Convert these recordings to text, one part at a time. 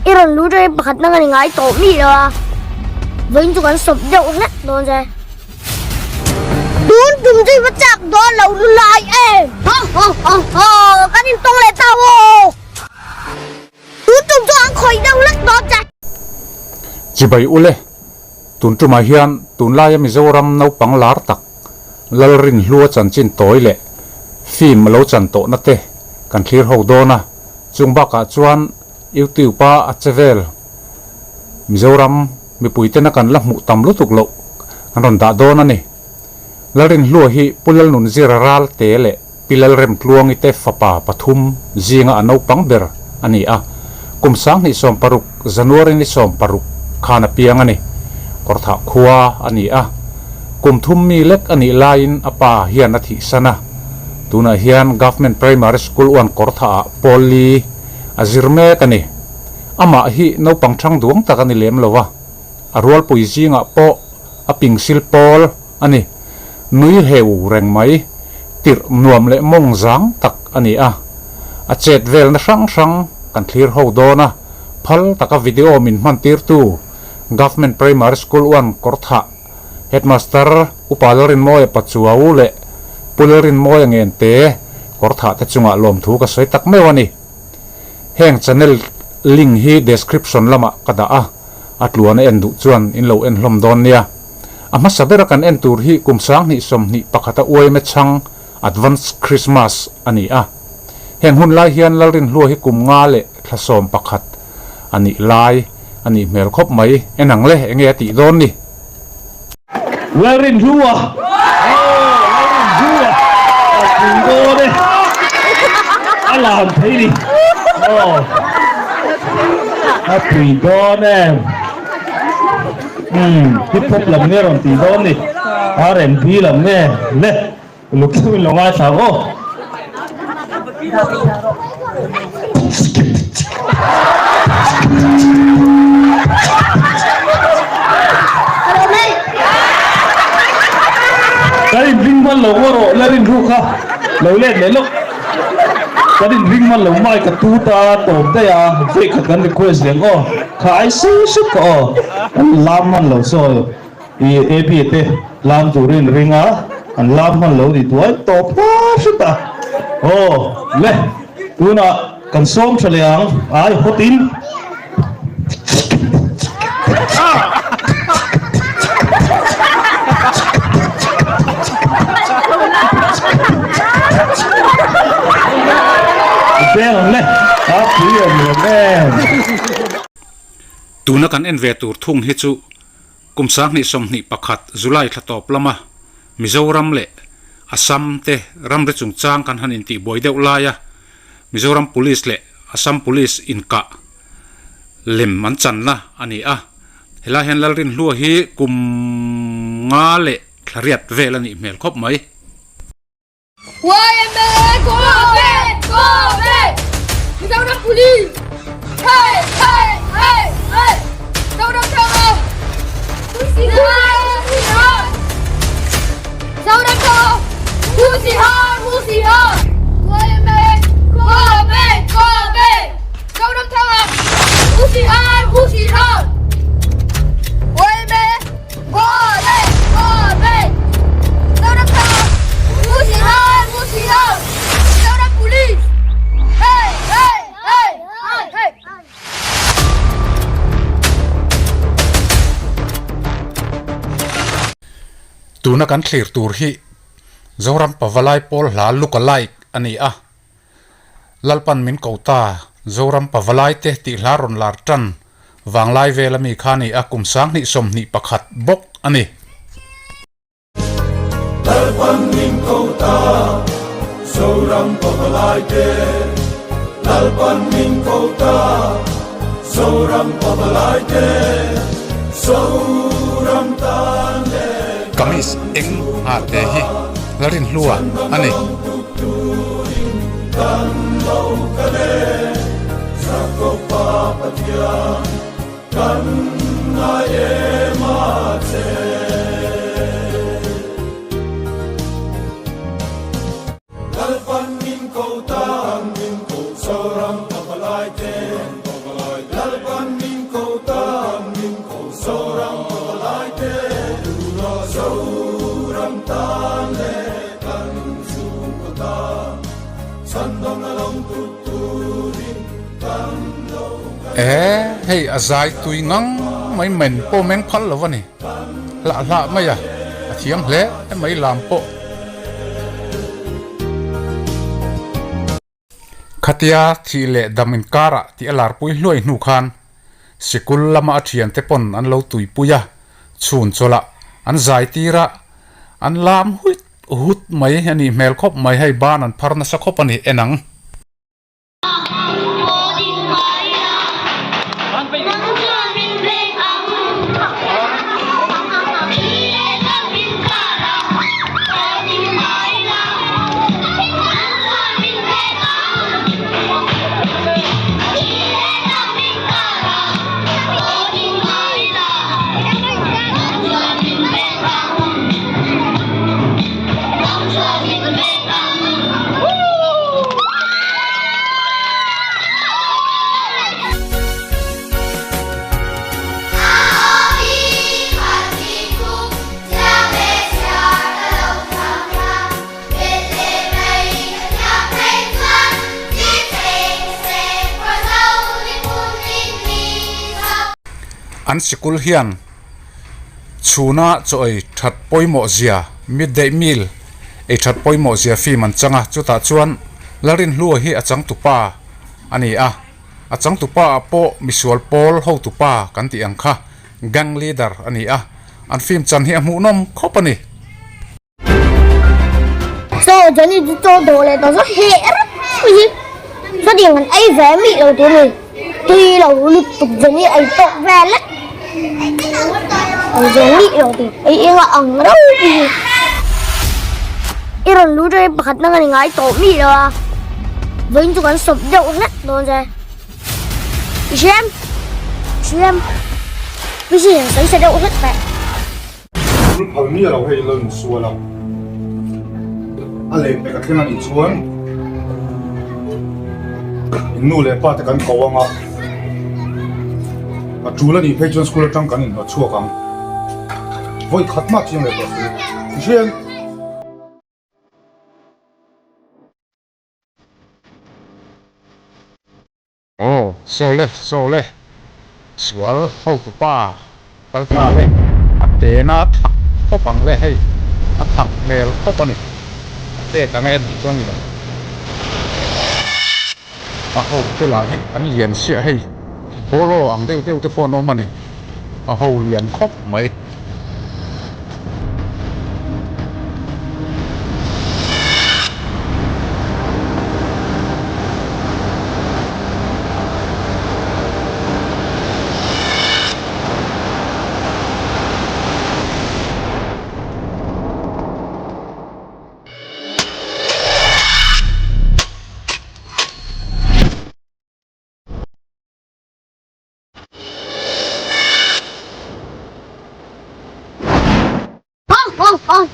iron lu dai pakhat na ngani ngai to mi la vein chu kan sop deuh hlet don je dun tum ji bachak do lo lu lai e ha kan in tong le ta wo dun tum chu ang khoi deuh hlet do je chỉ bay ule tun tu ma hian tun lai Mizoram nau pang lar tak lalrin hlua chan chin toy le phim lo chan to na te kan thlir ho do na chung ba ka chuan YouTube pa achevel Mizoram mi puite na kan la mu tam lu tuk lo kan ron da do na ni lalrin hlua hi pulal nun ziraral te le pilal rem tluang ite fapa pathum zinga anau pang ber ani a kum sang ni som paruk January ni som paruk khana piang ani kortha khuwa ani a kum thum mi lek ani lain apa hian athi sana tuna hian government primary school wan kortha poli azirme kani ama hi no pangthang duang takani lem lowa arwal puizinga po aping silpol ani nui heu reng mai tir nuam le mong zang tak ani a chet vel na sang sang kan thlir ho dona phal taka video min man tir tu government primary school wan kortha headmaster upalorin moy pachua ule pulerin moy ngen te kortha te chunga lom thu ka soi tak mewani heng channel link hi description lama kada atluana endu chuan in lo en hlom don nia ama sabera kan en tur hi kumsang ni som ni pakhata oi me chang advance Christmas ani heng hun lai hian lalrin hlu hi kum nga le thlasom pakhat ani lai ani mel khop mai enang le enge ti don ni lalrin hluwa go de alam thấy đi happy dawn em hip hop làm nghe rồi tí dawn đi R&B làm nghe nè lúc khi mình làm ai sao cái ring văn lâu rồi là ring ru kha lâu lên đấy lúc cái ring văn lâu mai cái tu ta tôm đây vậy cái cần request liền khai sinh sức làm văn lâu rồi thì AP thế làm chủ ring anh làm văn lâu thì tuổi top quá sức lên tu na cần xóm cho liền ai hot in tuna kan en ve tur thung hi chu kumsang ni som ni pakhat July thatop lama Mizoram le Assam te ram re chung chang kan han in ti boi deuh laia Mizoram police le Assam police in ka lem man chan na ani hela hen lalrin hlu hi kum nga le thlariat vel ani mel khop mai Mizoram police! Hey, hey, hey, hey! Mizoram Tower! Musihan! Mizoram Tower! Musihan! YMA! Kobe! Mizoram Tower! Musihan! YMA! Kobe! Mizoram Tower! Musihan! Mizoram police! Hey! tuna kan thlir tur hi zoram pawalai pol hla lukalai ani lalpan min kota zoram pawalai te ti hlaron lar tan wanglai velami khani kumsang ni som ni pakhat bok ani lalpan min kota zoram pawalai te lalpan min kota zoram pawalai te zoram tan kamis eng ha te hi larin hlua ani kan lo kale sakopa patia kan na ma che lalpan min ko ta min ko zoram pawalai te lalpan ning ko tam ning ko sorang ko lai te du ro so ram tan le kan sum ko ta san dong along tu tu rin kan lo hey azai tui ngang mai men po meng phal lo wani la mai à thiam hle mai lam po khatia thi le damin kara ti alar pui hloi nu khan sikul lama athian te pon an lo tui puya chun chola an zai tira an lam hut mai ani mel khop mai hai ban an pharna sa khop ani enang an sikul hian chuna choi that poimo zia midday meal e that poimo zia fi man changa chuta chuan larin hlua hi achang tupa ani a achang tupa po misual pol ho tupa kan ti ang kha gang leader ani a an film chan hi amu nom khopani so Johnny đi cho đồ này tao rất hệ gì gia đình mình ấy vé mị đầu tiên này tuy là lục tục Johnny ấy tội về lắm Johnny đầu tiên ấy em là ẩn đâu gì em là lú đây bật năng này ngay tội mị đâu à với chúng anh sụp đậu hết rồi xem cái gì anh sẽ đậu hết vậy hầu như là hay lần xua lắm anh lấy cái cái này chuan nu lấy ba cái cầu ang à chú là đi phải chọn school trong cái này nó chua căng với khát mắt chỉ lấy cái chuyện so le swal ho tu pa pal ta le atena ho pang le hei athak mel ho pani te ta nge chuan ni a ho te la hei an lian sia hei bolo ang deu te phone om mani a ho lian khop mai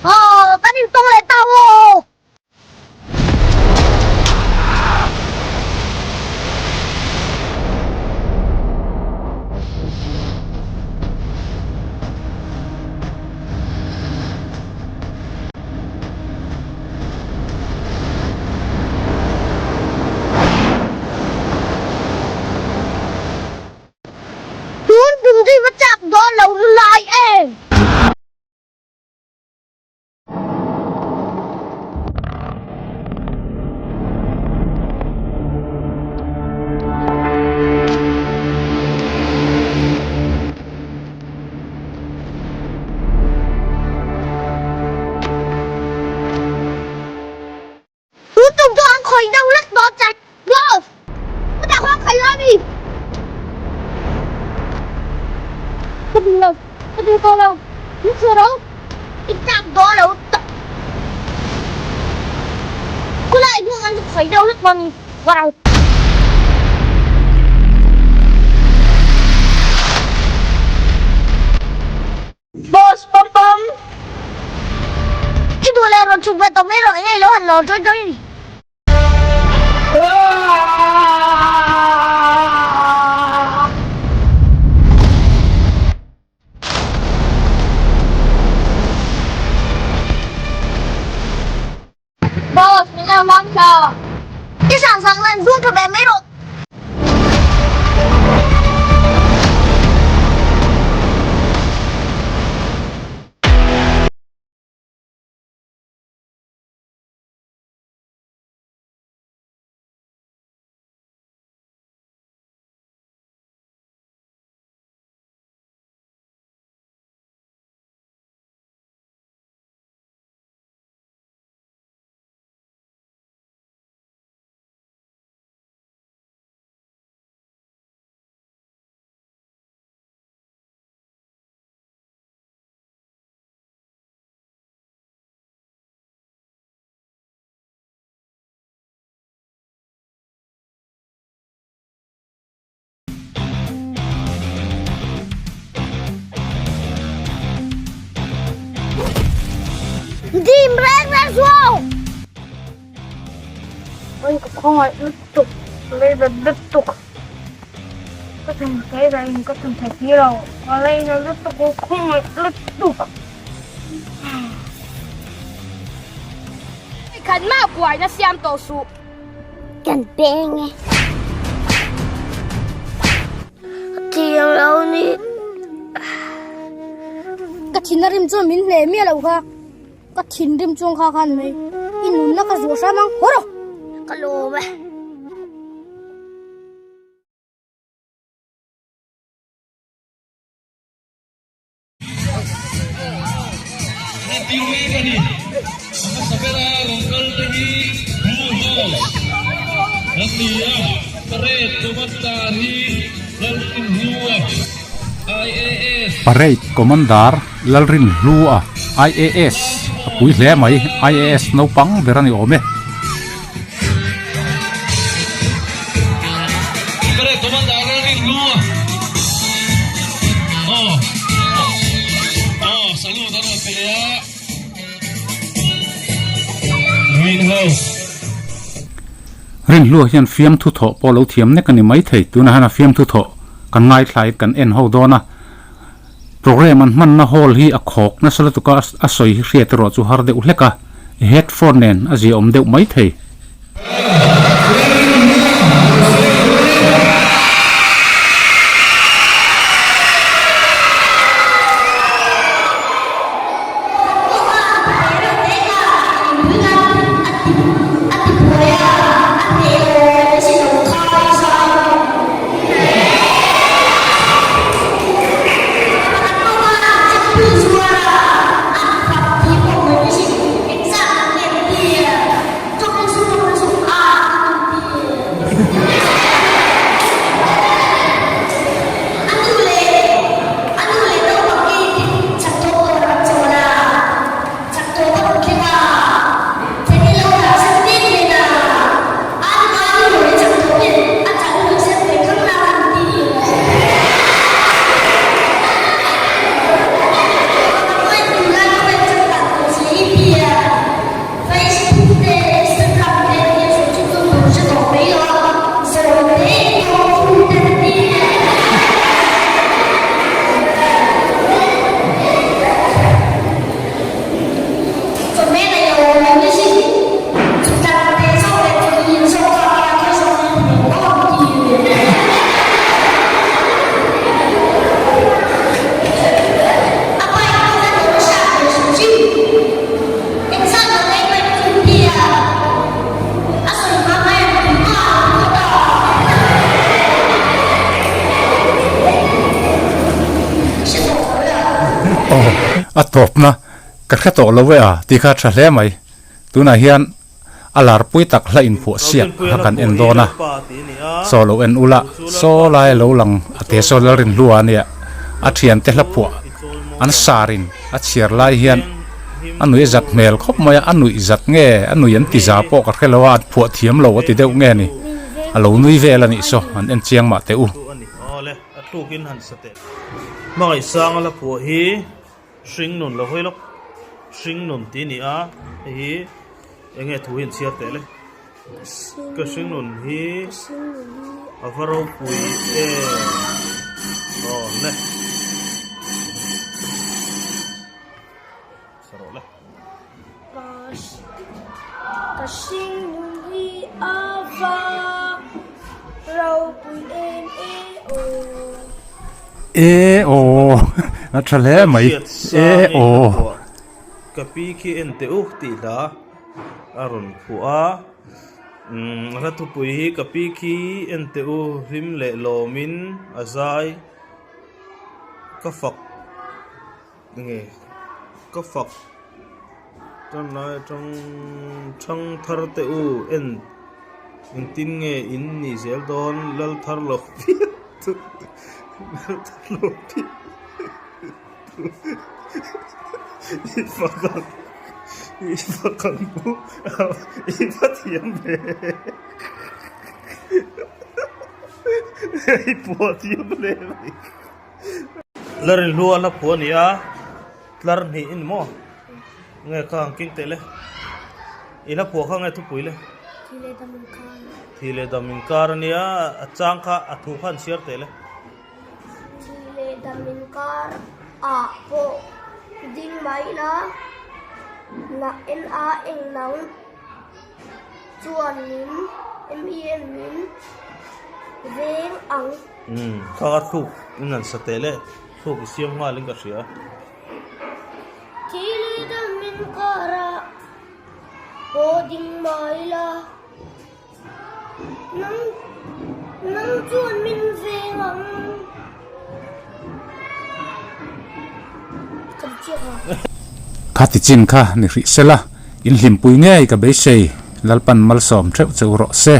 tao đi tung lại tao ô đừng đi bắt chạm đó lâu lại em khỏi đâu lắc đó chặt go nó đã khoan khỏi ra đi cái gì đâu cái gì cô đâu nó chưa đâu cái chạm đó đâu cứ lại nhưng anh khỏi đâu lắc bằng vào boss pom pom cái đùa này rồi chụp về tao mấy rồi này nó hẳn lò chơi chơi 跳。你上上人做特别美容。Tìm ra xuống. Ôi con ơi, đứt tục, đây là đứt tục. Có thằng cái này có thằng thạch kia đâu, ở đây nó đứt tục, không ơi, đứt tục. Khẩn ma quái nó xem tổ số. Cần bê nghe. Tìm đâu đi. Cái thìn rim cho mình lệ mía đâu cả. Cái thìn rim chuông khá khăn này. In nó cái rùa sao mang hốt đâu. Cái lô bè. Parade Commander Lalrin Lua IAS Pui hle mai IAS no pang berani ome Parade Commander Lalrin Lua. Salut ano pelea. Greenhouse. Rin Lua hian fiam thu tho polo thiam ne kani mai thei tuna hana fiam thu tho kan ngai thlai kan en ho dona program an man na hall hi a khok na sala tu ka asoi hriat ro chu har de uhleka headphone nen aji om deuh mai thei a top na ka kha to lo we a ti kha tha hle mai tuna hian alar pui tak hla in phu siak hakan en dona so lo en ula so lai lo lang ate so rin lua nia a thian te hla phu an sarin a chiar lai hian anui zat mel khop maya anui zat nge anui an ti za po ka khelawa phu thiam lo ti deuh nge ni alo nui vel ani so an en chiang ma te u ole atukin han sate mai sang ala pu hi string nun lo hoilok string nun ti ni a hi enge thu hin sia te le ka string nun hi avaro pui e le saro le Ka sinh nun hi โอนัทะเลไหมโอ kapi khi en te u ti la aron phua ra tu pui hi kapi khi en te u rim le lomin azai ka fak nge ka fak tan lai thang thar te u en tin nge in ni zel don lal thar lo lal thar lo pi ifakan bu ipatiam be ipatiam le larin lu ala phonia lar ni in mo nge khang king tele ila pho khang nge thu pui le thile damin kar nia achang kha athu khan share tele thile damin kar a po ding mai la na en a eng nang chuan nin em ien nin veng ang kha thu nan sa tele thu ki siam ma ling ka sia thile damin kara po ding mai la nang chuan min veng ang khati chin kha ni ri sela in hlim pui nge ka be sei lalpan mal som theu cheu ro se